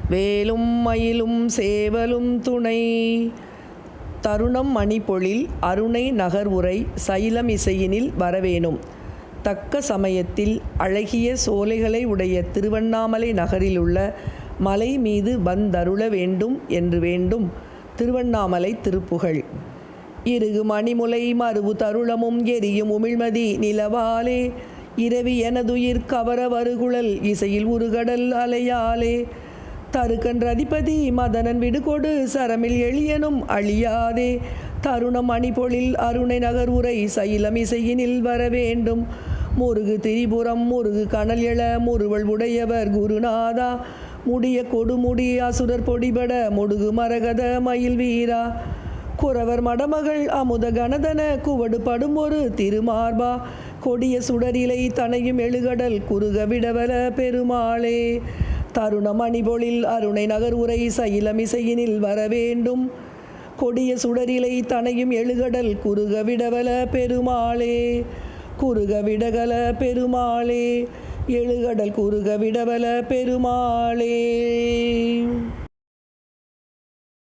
வேலும் மயிலும் சேவலும் துணை. தருணம் மணிப்பொழில் அருணை நகர்வுரை சைலம் இசையினில் வரவேணும். தக்க சமயத்தில் அழகிய சோலைகளை உடைய திருவண்ணாமலை நகரிலுள்ள மலை மீது வந்தருள வேண்டும் என்று வேண்டும் திருவண்ணாமலை திருப்புகழ். இருகு மணிமுலை மருவு தருளமும் எரியும் உமிழ்மதி நிலவாலே இரவி எனதுயிர் கவர வருகுழல் இசையில் உருகடல் அலையாலே தருக்கன்றதிபதி மதனன் விடுகொடு சரமில் எளியனும் அழியாதே தருணம் மணிப்பொழில் அருணை நகர் உரை சைலம் இசையினில் வரவேண்டும். முருகு திரிபுரம் முருகு கனல் எழ முறுவல் உடையவர் குருநாதா முடிய கொடுமுடி அசுரர் பொடிபட முடுகு மரகத மயில் வீரா குறவர் மடமகள் அமுத கணதன குவடு படும் ஒரு திருமார்பா கொடிய சுடரிலை தனையும் எழுகடல் குறுக விடவல பெருமாளே தருணம் மணிபொழில் அருணை நகர் உரை சைலம் இசையினில் வரவேண்டும். கொடிய சுடரிலை தனையும் எழுகடல் குறுக விடவல பெருமாளே குறுக விடகல பெருமாளே எழுகடல் குறுக விடவல பெருமாளே.